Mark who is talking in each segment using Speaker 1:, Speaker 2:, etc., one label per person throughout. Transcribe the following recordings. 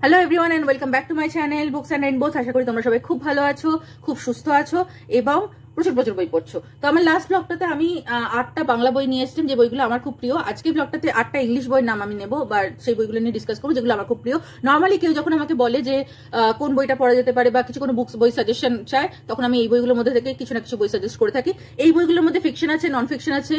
Speaker 1: Hello everyone and welcome back to my channel books and rainbows. আশা করি তোমরা সবাই খুব ভালো আছো, খুব সুস্থ আছো এবং প্রচুর প্রচুর বই পড়ছো। তো আমার লাস্ট ব্লগটাতে আমি 8টা বাংলা বই নিয়ে এসেছিলাম, যে বইগুলো আমার খুব প্রিয়। আজকের ব্লগটাতে 8টা ইংলিশ বইয়ের নাম আমি নেবো বা সেই বইগুলো নিয়ে ডিসকাস করবো যেগুলো আমার খুব প্রিয়। নর্মালি কেউ যখন আমাকে বলে যে কোন বইটা পড়া যেতে পারে বা কিছু কোনো বুকস বই সাজেশন চায়, তখন আমি এই বইগুলোর মধ্যে থেকে কিছু না কিছু বই সাজেস্ট করে থাকি। এই বইগুলোর মধ্যে ফিকশন আছে, নন ফিকশন আছে,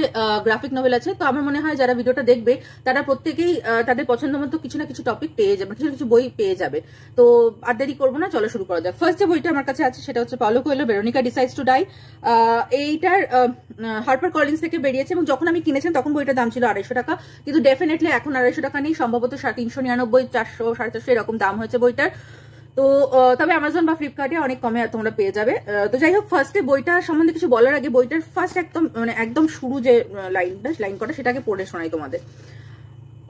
Speaker 1: গ্রাফিক নভেল আছে। তো আমার মনে হয় যারা ভিডিওটা দেখবে তারা প্রত্যেকেই তাদের পছন্দ মতো কিছু না কিছু টপিক পেয়ে যাবে, কিছু না কিছু বই পেয়ে যাবে। তো আর দেরি করবো না, চলো শুরু করা যাক। ফার্স্ট যে বইটা আমার কাছে আছে সেটা হচ্ছে Paulo Coelho, Veronika decides to die. এইটার হার্পার কলিন্স থেকে বেরিয়েছে এবং যখন আমি কিনেছিলাম তখন বইটার দাম ছিল 250 টাকা, কিন্তু ডেফিনেটলি এখন 250 টাকা নেই, সম্ভবত 399, 400, 450 এরকম দাম হয়েছে বইটার। তো তবে অ্যামাজন বা ফ্লিপকার্টে অনেক কমে তোমরা পেয়ে যাবে। তো যাই হোক, ফার্স্টে বইটা সম্বন্ধে কিছু বলার আগে বইটার ফার্স্ট একদম শুরু যে লাইন করা সেটাকে পড়ে শোনাই তোমাদের।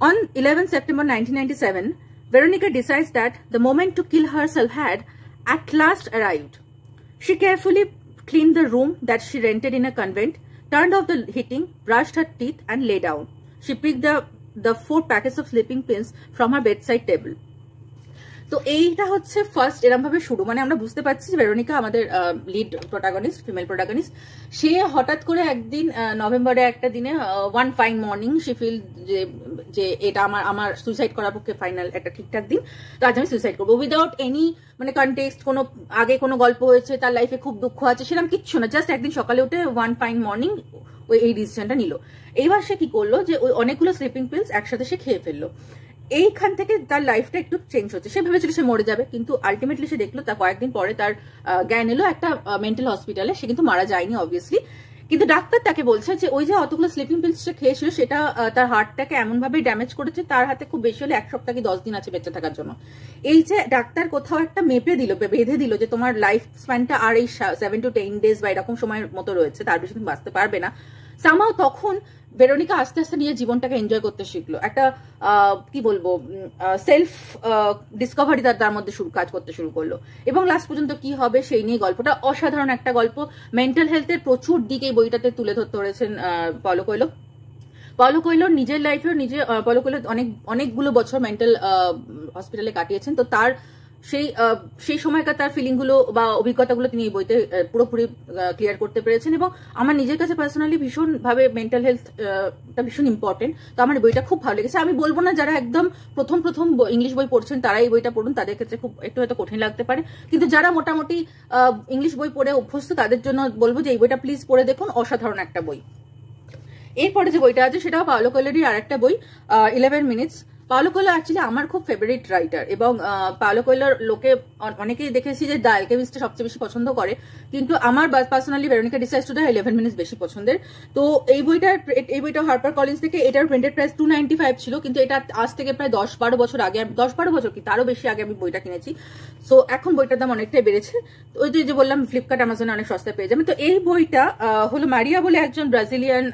Speaker 1: On 11 September 1997, Veronica decides that the moment to kill herself had at last arrived. She carefully cleaned the room that she rented in a convent, turned off the heating, brushed her teeth and lay down. She picked the 4 packets of sleeping pills from her bedside table. তো এইটা হচ্ছে first এরকম ভাবে শুরু, মানে আমরা বুঝতে পারছি যে ভেরোনিকা আমাদের লিড প্রোটাগনিস্ট, ফিমেল প্রোটাগনিস্ট। সে হঠাৎ করে একদিন নভেম্বরে একটা দিনে ওয়ান ফাইন মর্নিং সে ফিল যে এটা আমার সুইসাইড করার পক্ষে ফাইনাল একটা ঠিকঠাক দিন, তো আজ আমি সুইসাইড করবো উইদাউট এনি মানে কনটেক্সট, কোনো আগে কোনো গল্প হয়েছে, তার লাইফে খুব দুঃখ আছে সেরকম কিচ্ছু না, জাস্ট একদিন সকালে উঠে ওয়ান ফাইন মর্নিং ওই এই ডিসিশনটা নিল। এইবার সে কি করলো যে ওই অনেকগুলো স্লিপিং পিলস একসাথে সে খেয়ে ফেললো। এইখান থেকে তার লাইফটা একটু চেঞ্জ হচ্ছে। সে ভেবেছিল সে মরে যাবে, কিন্তু আলটিমেটলি সে দেখলো তার কয়েকদিন পরে তার জ্ঞান এলো একটা মেন্টাল হসপিটালে। সে কিন্তু মারা যায়নি অবভিয়াসলি, কিন্তু ডাক্তার তাকে বলছে যে ওই যে অতগুলো স্লিপিং পিলস সে খেয়েছিল সেটা তার হার্টটাকে এমনভাবে ড্যামেজ করেছে, তার হাতে খুব বেশি হলে 1 সপ্তাহ কি 10 দিন আছে বেঁচে থাকার জন্য। এই যে ডাক্তার কোথাও একটা মেপে দিল, বেঁধে দিল যে তোমার লাইফ স্প্যানটা আর এই 7 to 10 ডেজ বা এরকম সময়ের মতো রয়েছে, তার বেশি তুমি বাঁচতে পারবে না। সামহাও তখন ভেরোনিকা আস্তে আস্তে নিজের জীবনটাকে এনজয় করতে শিখলো, একটা কি বলবো সেলফ ডিসকভারি তার মধ্যে কাজ করতে শুরু করলো। এবং লাস্ট পর্যন্ত কি হবে সেই নিয়ে গল্পটা অসাধারণ একটা গল্প। মেন্টাল হেলথের প্রচুর দিক এই বইটাতে তুলে ধরতে পেরেছেন পাওলো কোয়েলো। পাওলো কোয়েলোর নিজের লাইফেও পাওলো কোয়েলো অনেকগুলো বছর মেন্টাল হসপিটালে কাটিয়েছেন। তো তার সেই সময়কার তার ফিলিংগুলো বা অভিজ্ঞতাগুলো তিনি এই বইতে পুরোপুরি ক্লিয়ার করতে পেরেছেন। এবং আমার নিজের কাছে পার্সোনালি ভীষণভাবে মেন্টাল হেলথটা ভীষণ ইম্পর্টেন্ট, তো আমার বইটা খুব ভালো লেগেছে। আমি বলবো না যারা একদম প্রথম ইংলিশ বই পড়ছেন তারা এই বইটা পড়ুন, তাদের ক্ষেত্রে খুব একটু হয়তো কঠিন লাগতে পারে, কিন্তু যারা মোটামুটি ইংলিশ বই পড়ে অভ্যস্ত তাদের জন্য বলবো যে এই বইটা প্লিজ পড়ে দেখুন, অসাধারণ একটা বই। এরপরে যে বইটা আছে সেটাও পাওলো কোয়েলোরই আর একটা বই, 11 মিনিটস। পাওলো কোয়েলো অ্যাকচুয়ালি আমার খুব ফেভারিট রাইটার এবং পাওলো কোয়েলোর লোকে অনেকেই দেখেছি যে দ্য অ্যালকেমিস্টটা সবচেয়ে বেশি পছন্দ করে, কিন্তু আমার personally Veronika decides to die 11 minutes বেশি পছন্দের। তো এই বইটা হার্পার কলিন্স থেকে, এটার প্রিন্টেড প্রাইস 295 ছিল, কিন্তু এটা আজ থেকে প্রায় 10-12 বছর আগে, 10-12 বছর কি তারও বেশি আগে আমি বইটা কিনেছি। সো এখন বইটার দাম অনেকটাই বেড়েছে। তো ওই যে বললাম ফ্লিপকার্ট অ্যামাজনে অনেক সস্তায় পেয়ে যাবেন। তো এই বইটা হলো মারিয়া বলে একজন ব্রাজিলিয়ান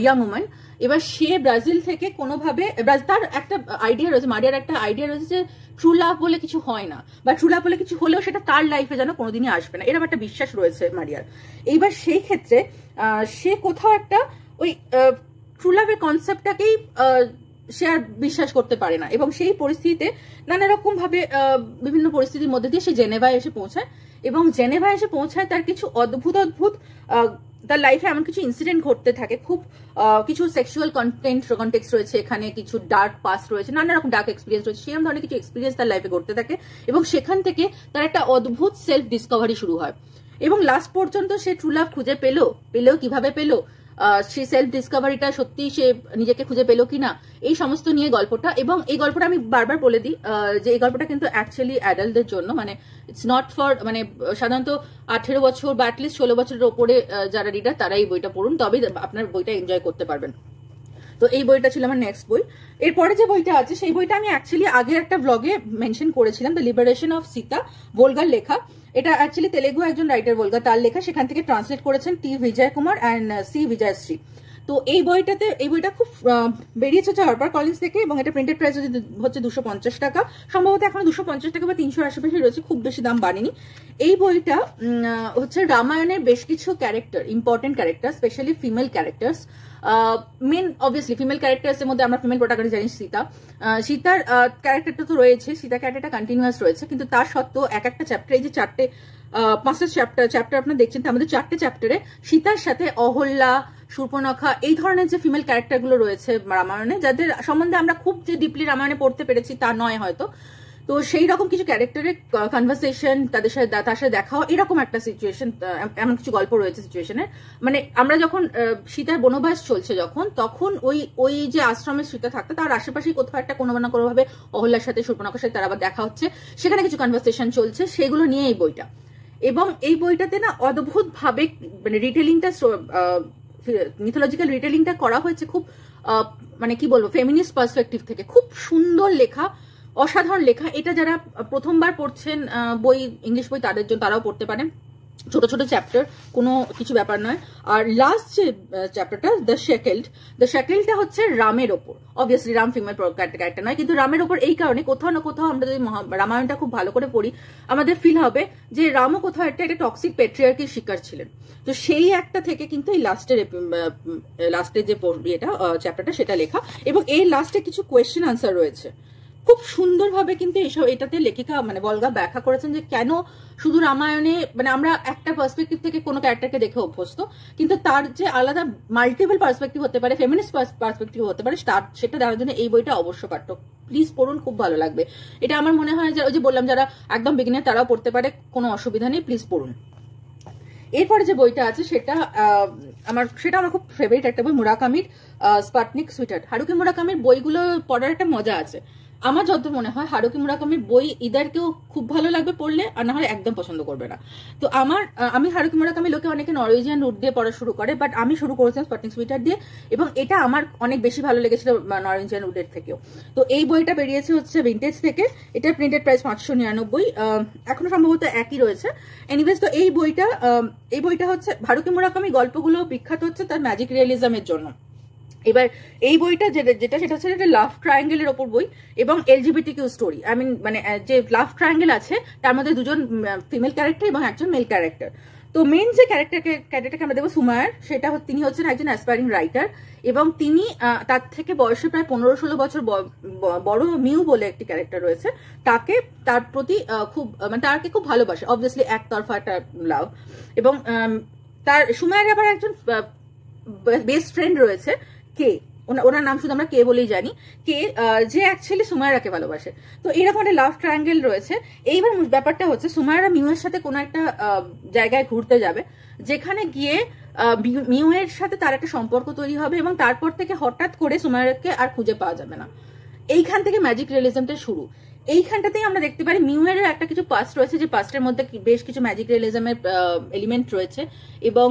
Speaker 1: ইয়াং উম্যান। এবার সে ব্রাজিল থেকে কোনোভাবে, তার একটা আইডিয়া রয়েছে, মারিয়ার একটা আইডিয়া রয়েছে যে ট্রু লাভ বলে কিছু হয় না, বা ট্রু লাভ বলে কিছু হলেও সেটা তার লাইফে যেন কোনোদিনই আসবে না, এরকম একটা বিশ্বাস রয়েছে মারিয়ার। এইবার সেই ক্ষেত্রে সে কোথাও একটা ওই ট্রু লাভের কনসেপ্টটাকেই সে আর বিশ্বাস করতে পারে না, এবং সেই পরিস্থিতিতে নানা রকম ভাবে বিভিন্ন পরিস্থিতির মধ্যে দিয়ে সে জেনেভায় এসে পৌঁছায়। এবং জেনেভায় এসে পৌঁছায় তার কিছু অদ্ভুত তার লাইফে এমন কিছু ইনসিডেন্ট ঘটতে থাকে, খুব কিছু সেক্সুয়াল কন্টেক্সট রয়েছে এখানে, কিছু ডার্ক পাস্ট রয়েছে, নানা রকম ডার্ক এক্সপিরিয়েন্স রয়েছে, সেরকম ধরনের কিছু এক্সপিরিয়েন্স তার লাইফে ঘটতে থাকে এবং সেখান থেকে তার একটা অদ্ভুত সেলফ ডিসকভারি শুরু হয়। এবং লাস্ট পর্যন্ত সে ট্রু লাভ খুঁজে পেলেও কিভাবে পেলো, সে সেলফ ডিসকভারিটা সত্যি সে নিজেকে খুঁজে পেলো কিনা, এই সমস্ত নিয়ে গল্পটা। এবং এই গল্পটা আমি বারবার বলে দিই যে এই গল্পটা কিন্তু অ্যাকচুয়ালি অ্যাডাল্টদের জন্য, মানে ইটস নট ফর, মানে সাধারণত 18 বছর বা অ্যাটলিস্ট 16 বছরের ওপরে যারা রিডার তারা এই বইটা পড়ুন, তবেই আপনার বইটা এনজয় করতে পারবেন। তো এই বইটা ছিল আমার নেক্সট বই। এরপরে যে বইটা আছে সেই বইটা আমি অ্যাকচুয়ালি আগের একটা ব্লগে মেনশন করেছিলাম, দ্য লিবারেশন অফ সীতা, ভোলগার লেখা। এটা অ্যাকচুয়ালি তেলেগু একজন রাইটার ভোলগা, তার লেখা, সেখান থেকে ট্রান্সলেট করেছেন টি বিজয় কুমার অ্যান্ড সি বিজয়শ্রী। তো এই বইটা খুব বেরিয়েছে হচ্ছে হার্পার কলিন্স থেকে, এবং এটা প্রিন্টেড প্রাইস হচ্ছে 250 টাকা, সম্ভবত এখন 250 টাকা বা 300 আশেপাশে রয়েছে, খুব বেশি দাম বাড়েনি। এই বইটা হচ্ছে রামায়ণের বেশ কিছু character, important character, specially female characters main obviously female characters এর মধ্যে আমরা ফিমেল প্রোটাগনিস্ট জানি সীতার ক্যারেক্টারটা তো রয়েছে, সীতা ক্যারেক্টারটা কন্টিনিউয়াস রয়েছে, কিন্তু তার সত্ত্বেও এক একটা চ্যাপ্টার, এই যে 5টা চ্যাপ্টার আপনারা দেখছেন, তার মধ্যে 4টে চ্যাপ্টারে সীতার সাথে অহল্যা, শূর্পণখা এই ধরনের যে ফিমেল ক্যারেক্টার গুলো রয়েছে রামায়ণে, যাদের সম্বন্ধে আমরা খুব যে ডিপলি রামায়ণে পড়তে পেরেছি তা নয় হয়তো, তো সেই রকম কিছু ক্যারেক্টারের কনভারসেশন, তার সাথে দেখা এরকম একটা সিচুয়েশন, এমন কিছু গল্প রয়েছে সিচুয়েশনের। মানে আমরা যখন সীতার বনবাস চলছে তখন ওই যে আশ্রমের সীতা থাকতো তার আশেপাশেই কোথাও একটা কোনো না কোনোভাবে অহল্যার সাথে শূর্পণখার সাথে তার আবার দেখা হচ্ছে, সেখানে কিছু কনভারসেশন চলছে, সেগুলো নিয়ে এই বইটা। এবং এই বইটাতে না অদ্ভুত ভাবে মানে রিটেলিংটা, মিথোলজিক্যাল রিটেলিংটা করা হয়েছে খুব মানে কি বলবো, ফেমিনিস্ট পার্সপেক্টিভ থেকে, খুব সুন্দর লেখা, অসাধারণ লেখা। এটা যারা প্রথমবার পড়ছেন বই, ইংলিশ বই, তাদের জন্য, তারাও পড়তে পারেন। ছোট ছোট চ্যাপ্টার, কোনো কিছু ব্যাপার নয়। আর লাস্ট যে চ্যাপ্টারটা দ্য শ্যাকেলটা হচ্ছে রামের ওপর। অবভিয়াসলি রাম ফিমেল ক্যারেক্টার নয়, কিন্তু রামের ওপর এই কারণে কোথাও না কোথাও আমরা যদি রামায়ণটা খুব ভালো করে পড়ি, আমাদের ফিল হবে যে রামও কোথাও একটা টক্সিক প্যাট্রিয়ার্কির শিকার ছিলেন। তো সেই একটা থেকে কিন্তু এই লাস্টের যে চ্যাপ্টারটা সেটা লেখা, এবং এই লাস্টে কিছু কোয়েশ্চেন আনসার রয়েছে। খুব সুন্দরভাবে কিন্তু এটাতে লেখিকা মানে বলগা ব্যাখ্যা করেছেন যে কেন শুধু রামায়ণে মানে আমরা একটা পার্সপেক্টিভ থেকে কোনো ক্যারেক্টারকে দেখে অভ্যস্ত, কিন্তু তার যে আলাদা মাল্টিপল পার্সপেক্টিভ হতে পারে, ফেমিনিস্ট পার্সপেক্টিভ হতে পারে, সেটা দেখার জন্য এই বইটা অবশ্য পাঠ্য। প্লিজ পড়ুন, খুব ভালো লাগবে। এটা আমার মনে হয় যে ওই যে বললাম, যারা একদম বিগিনার তারাও পড়তে পারে, কোনো অসুবিধা নেই, প্লিজ পড়ুন। এরপরে যে বইটা আছে সেটা আমার খুব ফেভারিট একটা বই, মুরাকামির স্পাটনিক সুইটার্ট। হারুকি মুরাকামির বইগুলো পড়ার একটা মজা আছে। আমার যত মনে হয় হারুকি মুরাকামির বই ইদার কেউ খুব ভালো লাগবে পড়লে, আর না হলে একদম পছন্দ করবে না। তো আমি হারুকি মুরাকামি, লোকে অনেকে নরওয়েজিয়ান রুট দিয়ে পড়া শুরু করে, বাট আমি শুরু করেছিলাম স্পাটনিক সুইটার্ট দিয়ে, এবং এটা আমার অনেক বেশি ভালো লেগেছিল নরওয়েজিয়ান রুটের থেকেও। তো এই বইটা বেরিয়েছে হচ্ছে ভিন্টেজ থেকে, এটার প্রিন্টেড প্রাইস 599, এখনো সম্ভবত একই রয়েছে। এনিওয়েজ, তো এই বইটা হচ্ছে হারুকি মুরাকামি গল্পগুলো বিখ্যাত হচ্ছে তার ম্যাজিক রিয়েলিজমের জন্য। এবার এই বইটা যেটা সেটা হচ্ছে একটা লাভ ট্রায়াঙ্গেলের ওপর বই, এবং এলজিবিটিকিউ স্টোরি। মানে যে লাভ ট্রায়াঙ্গেল আছে তার মধ্যে দুজন ফিমেল ক্যারেক্টার এবং একজন মেল ক্যারেক্টার। তো মেন যে ক্যারেক্টারটাকে আমরা দেখবো সুমায়ার, তিনি হচ্ছেন একজন অ্যাসপায়ারিং রাইটার, এবং তিনি তার থেকে বয়সে প্রায় 15-16 বছর বড় মিউ বলে একটি ক্যারেক্টার রয়েছে, তার প্রতি তাকে খুব ভালোবাসে, অবভিয়াসলি একতরফা একটা লাভ। এবং তার সুমায়ার আবার একজন বেস্ট ফ্রেন্ড রয়েছে, কে, ওনার নাম শুধু আমরা কে বলেই জানি, কে, যে অ্যাকচুয়ালি সুমায়রাকে ভালোবাসে। তো এরকম একটা লাভ ট্রায়াঙ্গেল রয়েছে। এইবার ব্যাপারটা হচ্ছে সুমায়রা মিউয়ের সাথে কোনো একটা জায়গায় ঘুরতে যাবে, যেখানে গিয়ে মিউয়ের সাথে তার একটা সম্পর্ক তৈরি হবে, এবং তারপর থেকে হঠাৎ করে সুমায়রাকে আর খুঁজে পাওয়া যাবে না। এইখান থেকে ম্যাজিক রিয়েলিজমটা শুরু। এইখানটাতেই আমরা দেখতে পারি মিউয়ের একটা কিছু পাস্ট রয়েছে, যে পাস্টের মধ্যে বেশ কিছু ম্যাজিক রিয়েলিজমের এলিমেন্ট রয়েছে, এবং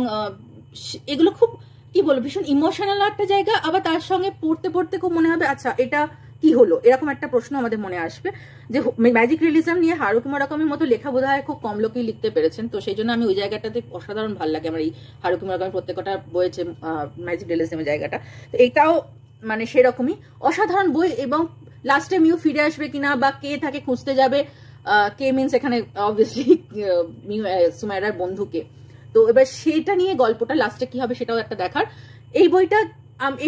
Speaker 1: এগুলো খুব কি বলবো, ভীষণ ইমোশনাল একটা জায়গা। আবার তার সঙ্গে পড়তে পড়তে খুব মনে হবে আচ্ছা এটা কি হলো, এরকম একটা প্রশ্ন আমাদের মনে আসবে, যে ম্যাজিক রিয়েলিজম নিয়ে হারুকি মুরাকামির মতো লেখা বোধহয় খুব কম লোকেই লিখতে পেরেছেন। তো সেই জন্য আমি ওই জায়গাটাতে অসাধারণ ভালো লাগে আমার এই হারুকি মুরাকামির প্রত্যেকটা বইয়েছে ম্যাজিক রিয়েলিজমের জায়গাটা। তো এটাও মানে সেরকমই অসাধারণ বই। এবং লাস্টে মিউ ফিরে আসবে কিনা, বা কে তাকে খুঁজতে যাবে, কে মিনস এখানে অবভিয়াসলি সুমায়রার বন্ধুকে। তো এবার সেটা নিয়ে গল্পটা লাস্টে কি হবে সেটাও একটা দেখার। এই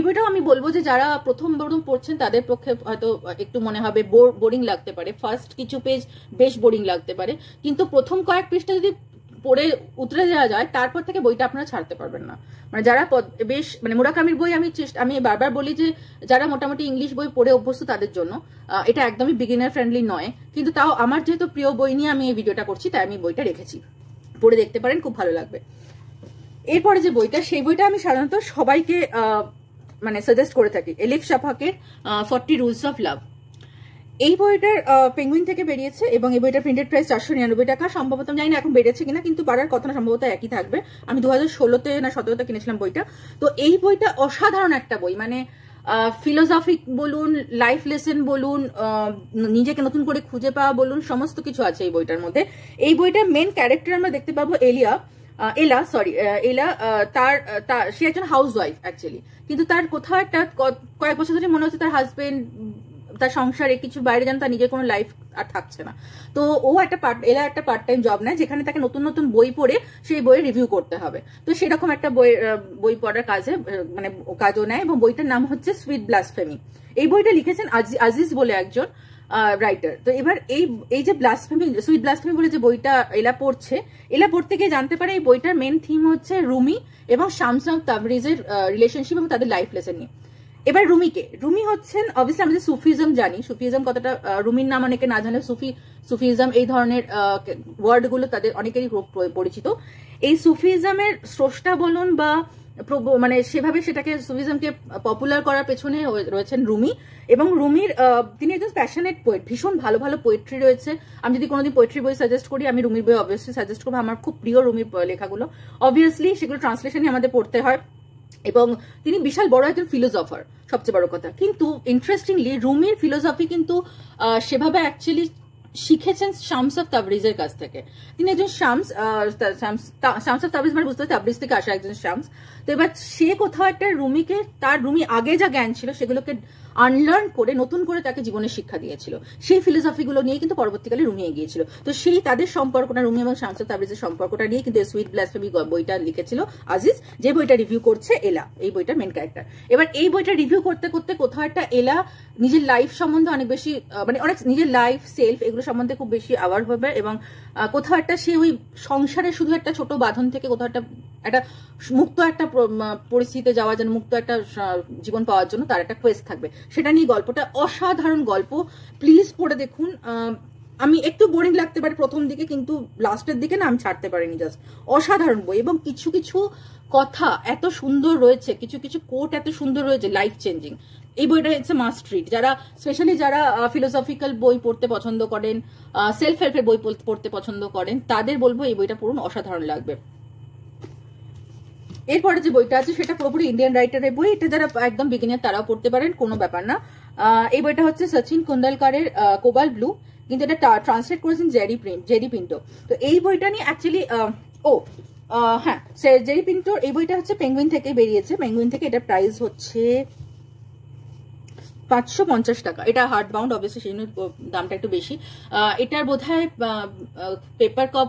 Speaker 1: বইটাও আমি বলবো যে যারা প্রথম পড়ছেন তাদের পক্ষে হয়তো একটু মনে হবে বোরিং লাগতে পারে, ফার্স্ট কিছু পেজ বেশ বোরিং লাগতে পারে, কিন্তু প্রথম কয়েক পৃষ্ঠা যদি পড়ে উতরে যাওয়া যায় তারপর থেকে বইটা আপনারা ছাড়তে পারবেন না। মানে যারা বেশ মানে মুরাকামির বই আমি বারবার বলি যে যারা মোটামুটি ইংলিশ বই পড়ে অভ্যস্ত তাদের জন্য এটা একদমই বিগিনার ফ্রেন্ডলি নয়, কিন্তু তাও আমার যেহেতু প্রিয় বই নিয়ে আমি এই ভিডিওটা করছি তাই আমি বইটা রেখেছি, পড়ে দেখতে পারেন, খুব ভালো লাগবে। এরপরে যে বইটা, সেই বইটা আমি সাধারণত সবাইকে মানে সাজেস্ট করে থাকি, এলিফ শাফাকের 40 রুলস অফ লাভ। এই বইটার পেঙ্গুইন থেকে বেরিয়েছে, এবং এই বইটার প্রিন্টেড প্রাইস 499 টাকা। সম্ভবত জানি না এখন বেড়েছে কিনা, কিন্তু বাড়ার কথা না, সম্ভবত একই থাকবে। আমি 2016-তে না 17-তে কিনেছিলাম বইটা। তো এই বইটা অসাধারণ একটা বই, মানে ফিলোসফিক বলুন, লাইফ লেসন বলুন, নিজেকে নতুন করে খুঁজে পাওয়া বলুন, সমস্ত কিছু আছে এই বইটার মধ্যে। এই বইটার মেন ক্যারেক্টার আমরা দেখতে পাবো এলা, সে একজন হাউস ওয়াইফ অ্যাকচুয়ালি, কিন্তু তার কোথাও একটা কয়েক বছর ধরে মনে হচ্ছে তার হাজবেন্ড তার সংসারে কিছু বাইরে যেন তার নিজের কোনো লাইফ আর থাকছে না। তো ও একটা এলা একটা পার্ট টাইম জব নেয়, যেখানে তাকে নতুন নতুন বই পড়ে সেই বইয়ের রিভিউ করতে হবে। তো সেরকম একটা বই পড়ার কাজে মানে কাজও নেয়, এবং বইটার নাম হচ্ছে সুইট ব্লাসফেমি। এই বইটা লিখেছেন আজিজ বলে একজন রাইটার। তো এবার এই যে ব্লাসফেমি, সুইট ব্লাসফেমি বলে যে বইটা এলা পড়তে গিয়ে জানতে পারে এই বইটার মেন থিম হচ্ছে রুমি এবং শামস তাবরিজের রিলেশনশিপ এবং তাদের লাইফ লেসন নিয়ে। এবার রুমি হচ্ছেন অবভিয়াসলি আমরা সুফিজম জানি, সুফিজম কতটা, রুমির নাম অনেকে না জানলে সুফিজম এই ধরনের ওয়ার্ড গুলো তাদের অনেকেরই পরিচিত। এই সুফিজমের স্রষ্টা বলুন বা মানে সেভাবে সেটাকে সুফিজমকে পপুলার করার পেছনে রয়েছেন রুমি। এবং রুমির তিনি একজন প্যাশনেট পোয়েট, ভীষণ ভালো ভালো পোয়েট্রি রয়েছে। আমি যদি কোনোদিন পোয়েট্রি বই সাজেস্ট করি, আমি রুমির বই অবভিয়াসলি সাজেস্ট করবো। আমার খুব প্রিয় রুমির লেখাগুলো। অবভিয়াসলি সেগুলো ট্রান্সলেশনই আমাদের পড়তে হয়, এবং তিনি বিশাল বড় একজন ফিলোসফার, সবচেয়ে বড় কথা। কিন্তু ইন্টারেস্টিংলি রুমির ফিলোসফি কিন্তু সেভাবে অ্যাকচুয়ালি শিখেছেন শামস অফ তাবরিজের কাছ থেকে। তিনি একজন শামস অফ তাবরিজ মানে বুঝতে তাবরিজ থেকে আসা একজন শামস। তো এবার সে কোথাও একটা রুমি আগে যা জ্ঞান ছিল সেগুলোকে আনলার্ন করে নতুন করে তাকে জীবনের শিক্ষা দিয়েছিল। সেই ফিলোসফিগুলো নিয়ে কিন্তু পরবর্তীকালে রুমি এগিয়েছিল। তো সেই তাদের সম্পর্কটা, রুমি এবং শামস অফ তাবরিজের সম্পর্কটা নিয়ে কিন্তু সুইট ব্লাসফেমি বইটা লিখেছিল আজিজ, যে বইটা রিভিউ করছে এলা, এই বইটার মেন ক্যারেক্টার। এবার এই বইটা রিভিউ করতে করতে কোথাও একটা এলা নিজের লাইফ সম্বন্ধে অনেক বেশি মানে অনেক নিজের লাইফ সেলফ এগুলো সম্বন্ধে খুব বেশি অ্যাওয়ার হবে, এবং কোথাও একটা সে ওই সংসারে শুধু একটা ছোট বাঁধন থেকে কোথাও একটা মুক্ত একটা পরিস্থিতিতে যাওয়ার জন্য, মুক্ত একটা জীবন পাওয়ার জন্য তার একটা কোয়েস্ট থাকবে। সেটা নিয়ে গল্পটা অসাধারণ গল্প, প্লিজ পড়ে দেখুন। আমি একটু বোরিং লাগতে পারে প্রথম দিকে, কিন্তু লাস্টের দিকে না আমি ছাড়তে পারিনি, জাস্ট অসাধারণ বই। এবং কিছু কিছু কথা এত সুন্দর রয়েছে, কিছু কিছু কোট এত সুন্দর রয়েছে, লাইফ চেঞ্জিং। এই বইটা হচ্ছে মাস্ট রিড। স্পেশালি যারা ফিলোসফিক্যাল বই পড়তে পছন্দ করেন, সেলফ হেল্পের বই পড়তে পছন্দ করেন, তাদের বলবো এই বইটা পড়ুন, অসাধারণ লাগবে। এরপরে যে বইটা আছে সেটা পুরোপুরি ইন্ডিয়ান রাইটারের বই। এটা যারা একদম বিগিনার তারাও পড়তে পারেন, কোনো ব্যাপার না। এই বইটা হচ্ছে সচিন কুন্ডলকারের কোবাল্ট ব্লু, কিন্তু এটা ট্রান্সলেট করেছেন জেরি পিন্টো। তো এই বইটা নিয়ে অ্যাকচুয়ালি হ্যাঁ, জেরি পিন্টোর এই বইটা হচ্ছে পেঙ্গুইন থেকে বেরিয়েছে। পেঙ্গুইন থেকে এটা প্রাইস হচ্ছে 550 টাকা। এটা হার্ড বাউন্ড, অবভিয়াসলি সেই জন্য দামটা একটু বেশি। এটার বোধহয়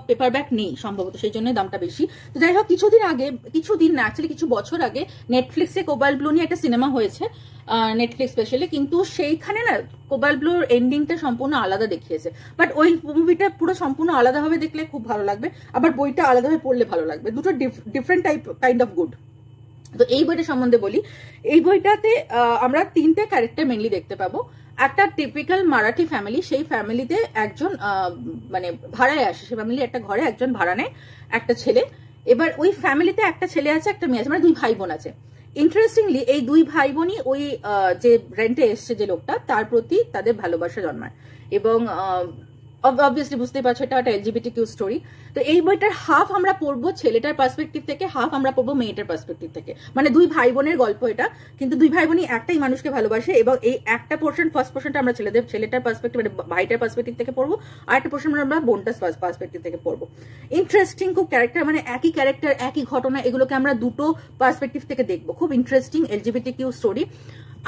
Speaker 1: পেপার ব্যাক নেই সম্ভবত, সেই জন্য দামটা বেশি। তো যাই হোক, কিছুদিন না অ্যাকচুয়ালি কিছু বছর আগে নেটফ্লিক্সে কোবাল্ট ব্লু নিয়ে একটা সিনেমা হয়েছে, নেটফ্লিক্স স্পেশালি। কিন্তু সেইখানে না কোবাল্ট ব্লুর এন্ডিংটা সম্পূর্ণ আলাদা দেখিয়েছে। বাট ওই মুভিটা পুরো সম্পূর্ণ আলাদাভাবে দেখলে খুব ভালো লাগবে, আবার বইটা আলাদাভাবে পড়লে ভালো লাগবে। দুটো ডিফারেন্ট কাইন্ড অফ গুড। তো এই বইটা সম্বন্ধে বলি। এই বইটাতে আমরা 3টে ক্যারেক্টার মেনলি দেখতে পাবো। একটা টিপিক্যাল মারাঠি ফ্যামিলি, সেই ফ্যামিলিতে একজন মানে ভাড়ায় আসে, সেই ফ্যামিলি একটা ঘরে একজন ভাড়া নেয়, একটা ছেলে। এবার ওই ফ্যামিলিতে একটা ছেলে আছে, একটা মেয়ে আছে, মানে 2 ভাই বোন আছে। ইন্টারেস্টিংলি এই 2 ভাই বোনই ওই যে রেন্টে এসছে যে লোকটা, তার প্রতি তাদের ভালোবাসা জন্মায়। এবং অবভিয়াসলি বুঝতেই পারছো এটা একটা এলজিবিটিকিউ স্টোরি। তো এই বইটার হাফ আমরা পড়বো ছেলেটার পার্সপেক্টিভ থেকে, হাফ আমরা পড়বো মেয়েটার পার্সপেক্টিভ থেকে। মানে 2 ভাই বোনের গল্প এটা, কিন্তু 2 ভাই বোনই একটাই মানুষকে ভালোবাসে। এবং এই একটা পোর্শন, ফার্স্ট পোর্শনটা আমরা ছেলেটার পার্সপেক্টিভ মানে ভাইটার পার্সপেক্টিভ থেকে পড়বো, আর একটা পোর্শন আমরা বোনটার পার্সপেক্টিভ থেকে পড়বো। ইন্টারেস্টিং খুব ক্যারেক্টার, মানে একই ক্যারেক্টার একই ঘটনা, এগুলোকে আমরা দুটো পার্সপেক্টিভ থেকে দেখবো। খুব ইন্টারেস্টিং এলজিবিটিকিউ স্টোরি।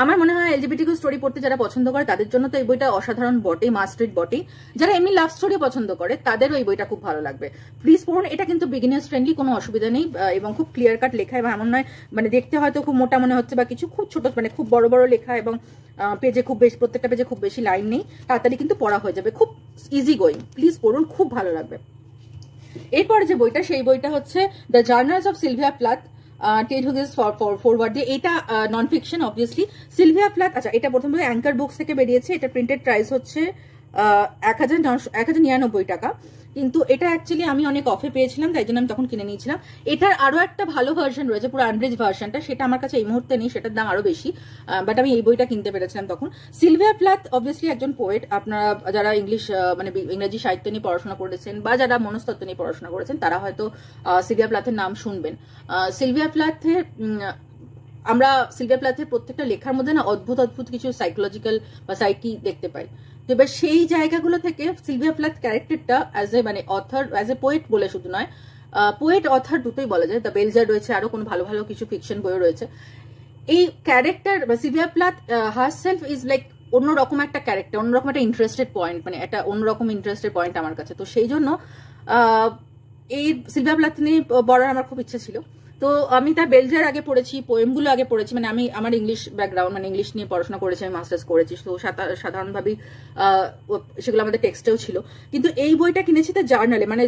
Speaker 1: আমার মনে হয় এলজিবিটিকিউ স্টোরি পড়তে যারা পছন্দ করে তাদের জন্য তো এই বইটা অসাধারণ বটেই, মাস্ট রিড বটেই। যারা এমনি লাভ স্টোরি পছন্দ করে তাদেরও এই বইটা খুব ভালো লাগবে, প্লিজ পড়ুন। এটা কিন্তু বিগিনার্স ফ্রেন্ডলি, কোনো অসুবিধা নেই, এবং খুব ক্লিয়ার কাট লেখা। এবং এমন নয় মানে দেখতে হয়তো খুব মোটা মনে হচ্ছে বা কিছু, খুব ছোট মানে খুব বড় বড় লেখা, এবং পেজে খুব বেশি, প্রত্যেকটা পেজে খুব বেশি লাইন নেই, তাড়াতাড়ি কিন্তু পড়া হয়ে যাবে, খুব ইজি গোয়িং। প্লিজ পড়ুন, খুব ভালো লাগবে। এরপরে যে বইটা, সেই বইটা হচ্ছে the journals of Sylvia Plath, Ted Hughes forward দিয়ে। এটা non fiction obviously. Sylvia Plath, আচ্ছা, এটা প্রথমে অ্যাঙ্কার বুকস থেকে বেরিয়েছে। এটা প্রিন্টেড প্রাইস হচ্ছে 1099 টাকা। কিন্তু এটা অ্যাকচুয়ালি আমি অনেক অফে পেয়েছিলাম, তাই জন্য আমি তখন কিনে নিয়েছিলাম। এটার আরো একটা ভালো ভার্সন রয়েছে, পুরো আনব্রিজ ভার্সনটা, সেটা আমার কাছে এই মুহূর্তে নেই, সেটার দাম আরো বেশি, বাট আমি এই বইটা কিনতে পেরেছিলাম তখন। সিলভিয়া প্লাথ অবভিয়াসলি একজন পোয়েট। আপনারা যারা মানে ইংরেজি সাহিত্য নিয়ে পড়াশোনা করেছেন বা যারা মনস্তত্ত্ব নিয়ে পড়াশোনা করেছেন তারা হয়তো সিলভিয়া প্লাথের নাম শুনবেন। সিলভিয়া প্লাথের প্রত্যেকটা লেখার মধ্যে না অদ্ভুত অদ্ভুত কিছু সাইকোলজিক্যাল বা সাইকি দেখতে পাই। তো এবার সেই জায়গাগুলো থেকে সিলভিয়া প্লাথ ক্যারেক্টারটা অ্যাজ এ মানে অথর, অ্যাজ এ পোয়েট বলে শুধু নয়, পোয়েট অথর দুটোই বলা যায়। দ্য বেলজার রয়েছে, আরো কোনো ভালো ভালো কিছু ফিকশন বইও রয়েছে। এই ক্যারেক্টার বা Sylvia Plath herself is like অন্যরকম একটা ক্যারেক্টার, অন্যরকম একটা ইন্টারেস্টেড পয়েন্ট, মানে একটা অন্যরকম ইন্টারেস্টেড পয়েন্ট আমার কাছে। তো সেই জন্য এই সিলভিয়া প্লাথিনি পড়ার আমার খুব ইচ্ছে ছিল। তো আমি তার বেলজার আগে পড়েছি, পোয়েমগুলো আগে পড়েছি, মানে আমি আমার ইংলিশ ব্যাকগ্রাউন্ড, মানে ইংলিশ নিয়ে পড়াশোনা করেছি, আমি মাস্টার্স করেছি, তো সাধারণভাবেই সেগুলো আমাদের টেক্সটেও ছিল। কিন্তু এই বইটা কিনেছি তার জার্নালে, মানে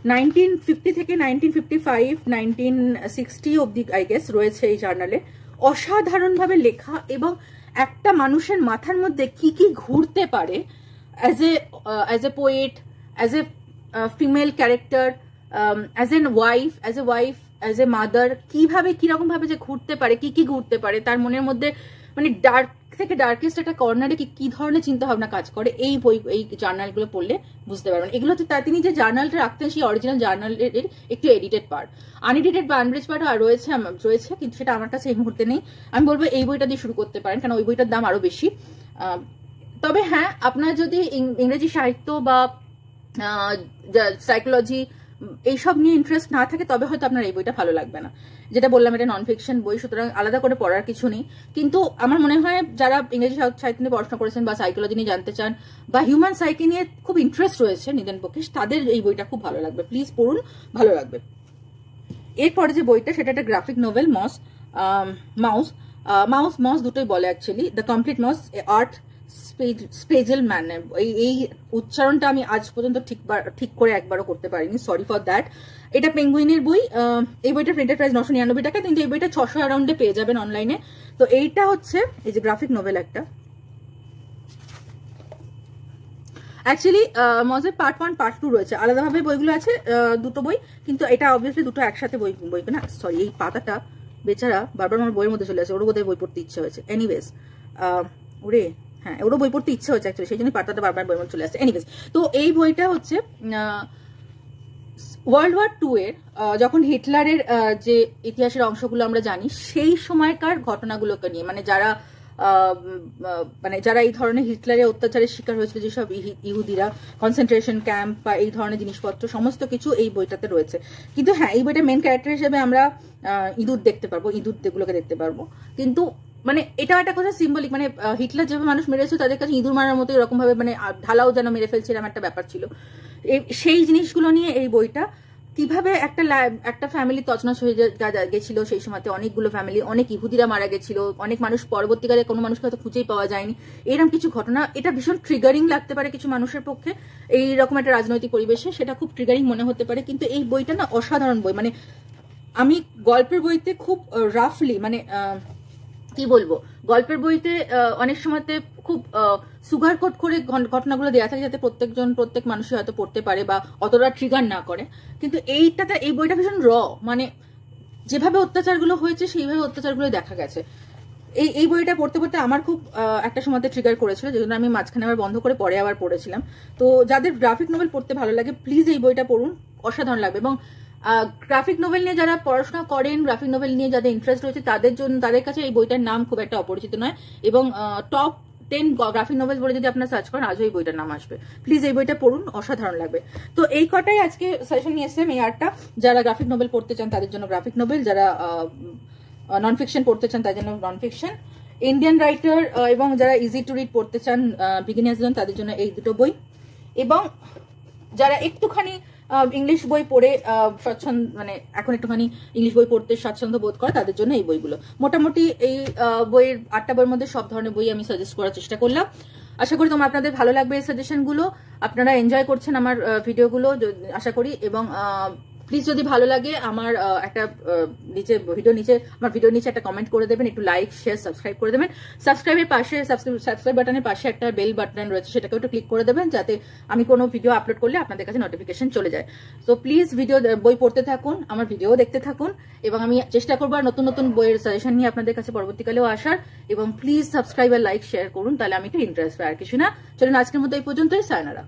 Speaker 1: 1950 থেকে 1955, 1960 অব্দি আই গেস রয়েছে এই জার্নালে। অসাধারণভাবে লেখা, এবং একটা মানুষের মাথার মধ্যে কি কি ঘুরতে পারে as a poet, as a female character, as a wife, as a mother, কিভাবে কিরকম ভাবে যে ঘুরতে পারে, কি কি ঘুরতে পারে তার মনের মধ্যে, মানে ডার্ক থেকে ডার্কেস্ট একটা কর্নারে কি ধরনের চিন্তা ভাবনা কাজ করে, এই জার্নালগুলো পড়লে বুঝতে পারবেন। এগুলো হচ্ছে তিনি যে জার্নালটা রাখতেন সেই অরিজিনাল জার্নালের একটু এডিটেড পার্ট, আনএডিটেড বা আনব্রিজ পার্ট রয়েছে, কিন্তু সেটা আমার কাছে এই মুহূর্তে নেই। আমি বলবো এই বইটা দিয়ে শুরু করতে পারেন, কারণ ওই বইটার দাম আরো বেশি। তবে হ্যাঁ, আপনার যদি ইংরেজি সাহিত্য বা সাইকোলজি এইসব নিয়ে ইন্টারেস্ট না থাকে, তবে হয়তো আপনার এই বইটা ভালো লাগবে না। যেটা বললাম, এটা নন ফিকশন বই, সুতরাং আলাদা করে পড়ার কিছু নেই। কিন্তু আমার মনে হয় যারা ইংরেজি সাহিত্য নিয়ে পড়াশোনা করেছেন বা সাইকোলজি নিয়ে জানতে চান বা হিউম্যান সাইকি নিয়ে খুব ইন্টারেস্ট রয়েছে নিদেন পক্ষে, তাদের এই বইটা খুব ভালো লাগবে। প্লিজ পড়ুন, ভালো লাগবে। এরপরে যে বইটা, সেটা একটা গ্রাফিক নোভেল, মাউস দুটোই বলে actually, the complete Maus, Art Spiegelman. এই উচ্চারণটা আমি আজ পর্যন্ত ঠিক করে একবারও করতে পারিনি, সরি ফর দ্যাট। এটা পেঙ্গুইনের বই। এই বইটা প্রিন্টেড প্রাইস 999 টাকা, কিন্তু এই বইটা 600 অ্যারাউন্ডে পেয়ে যাবেন অনলাইনে। তো এইটা হচ্ছে এই যে গ্রাফিক নোভেল একটা, অ্যাকচুয়ালি মজের পার্ট 1 পার্ট 2 রয়েছে, আলাদাভাবে বইগুলো আছে দুটো বই, কিন্তু এটা অবভিয়াসলি দুটো একসাথে বই না, সরি, এই পাতাটা বেচারা বারবার আমার বইয়ের মধ্যে চলে আসে, ওরও বোধহয় বই পড়তে ইচ্ছে হয়েছে। এনিওয়েজ, ওরও বই পড়তে ইচ্ছে হচ্ছে অ্যাকচুয়ালি, সেই জন্য পাতাটা বারবার বইয়ের মধ্যে চলে আসছে। এনিওয়েজ, তো এই বইটা হচ্ছে ওয়ার্ল্ড ওয়ার 2 এর যখন হিটলারের যে ইতিহাসের অংশগুলো আমরা জানি, সেই সময়কার ঘটনাগুলোকে নিয়ে, মানে যারা এই ধরনের হিটলারের অত্যাচারের শিকার হয়েছিল, যেসব ইহুদিরা, কনসেন্ট্রেশন ক্যাম্প বা এই ধরনের জিনিসপত্র, সমস্ত কিছু এই বইটাতে রয়েছে। কিন্তু হ্যাঁ, এই বইটা মেন ক্যারেক্টার হিসেবে আমরা ইঁদুর দেখতে পারবো, ইঁদুরগুলোকে দেখতে পারবো। কিন্তু মানে এটাও একটা কথা সিম্বলিক, মানে হিটলার যেভাবে মানুষ মেরেছে, তাদের কাছে ইঁদুর মারার মতো এরকম ভাবে, মানে ঢালাও যেন মেরে ফেলছে, এরকম একটা ব্যাপার ছিল। সেই জিনিসগুলো নিয়ে এই বইটা, কিভাবে একটা ফ্যামিলি তছনছ হয়ে গেছিল সেই সময়তে, অনেকগুলো ফ্যামিলি, অনেক ইহুদিরা মারা গেছিল, অনেক মানুষ পরবর্তীকালে কোনো মানুষকে হয়তো খুঁজেই পাওয়া যায়নি, এরকম কিছু ঘটনা। এটা ভীষণ ট্রিগারিং লাগতে পারে কিছু মানুষের পক্ষে, এইরকম একটা রাজনৈতিক পরিবেশে সেটা খুব ট্রিগারিং মনে হতে পারে, কিন্তু এই বইটা না অসাধারণ বই। মানে আমি গল্পের বইতে খুব রাফলি, মানে কি বলবো, গল্পের বইতে অনেক সময়তে খুব সুগার কোট করে ঘটনাগুলো দেওয়া থাকে, যাতে প্রত্যেক মানুষই হয়তো পড়তে পারে বা অতটা ট্রিগার না করে। কিন্তু এই বইটা ভীষণ মানে যেভাবে অত্যাচারগুলো হয়েছে সেইভাবে অত্যাচারগুলো দেখা গেছে। এই বইটা পড়তে পড়তে আমার খুব একটা সময়তে ট্রিগার করেছিল, যে জন্য আমি মাঝখানে আবার বন্ধ করে পরে আবার পড়েছিলাম। তো যাদের গ্রাফিক নোভেল পড়তে ভালো লাগে, প্লিজ এই বইটা পড়ুন, অসাধারণ লাগবে। এবং গ্রাফিক নোভেল নিয়ে যারা পড়াশোনা করেন, গ্রাফিক নোভেল নিয়ে যাদের ইন্টারেস্ট রয়েছে, তাদের কাছে এই বইটার নাম খুব একটা অপরিচিত নয়। এবং টপ 10 গ্রাফিক নোভেল বলে যদি আপনারা সার্চ করেন, আজও এই বইটার নাম আসবে। প্লিজ এই বইটা পড়ুন, অসাধারণ লাগবে। তো এই কটাই আজকে সেশন নিয়ে এসেছে, এই 8টা। যারা গ্রাফিক নোভেল পড়তে চান তাদের জন্য গ্রাফিক নোভেল, যারা নন ফিকশন পড়তে চান তাদের জন্য নন ফিকশন, ইন্ডিয়ান রাইটার, এবং যারা ইজি টু রিড পড়তে চান বিগিনার্স জন্য, তাদের জন্য এই দুটো বই। এবং যারা একটুখানি ইংলিশ বই পড়ে মানে এখন একটুখানি ইংলিশ বই পড়তে স্বাচ্ছন্দ্য বোধ করে, তাদের জন্য এই বইগুলো। মোটামুটি এই বইয়ের 8টা বইয়ের মধ্যে সব ধরনের বই আমি সাজেস্ট করার চেষ্টা করলাম। আশা করি আপনাদের ভালো লাগবে এই সাজেশনগুলো, আপনারা এনজয় করছেন আমার ভিডিওগুলো আশা করি। এবং প্লিজ যদি ভালো লাগে আমার একটা ভিডিওর নিচে একটা কমেন্ট করে দেবেন, একটু লাইক শেয়ার সাবস্ক্রাইব করে দেবেন। সাবস্ক্রাইব বাটনের পাশে একটা বেল বাটন রয়েছে, সেটাকেও একটু ক্লিক করে দেবেন, যাতে আমি কোনো ভিডিও আপলোড করলে আপনাদের কাছে নোটিফিকেশন চলে যায়। তো প্লিজ বই পড়তে থাকুন, আমার ভিডিও দেখতে থাকুন, এবং আমি চেষ্টা করবো নতুন নতুন বইয়ের সাজেশন নিয়ে আপনাদের কাছে পরবর্তীকালেও আসার। এবং প্লিজ সাবস্ক্রাইব আর লাইক শেয়ার করুন, তাহলে আমি একটু ইন্টারেস্ট পাই, আর কিছু না। চলুন আজকের মতো এই পর্যন্তই, সায়নারা।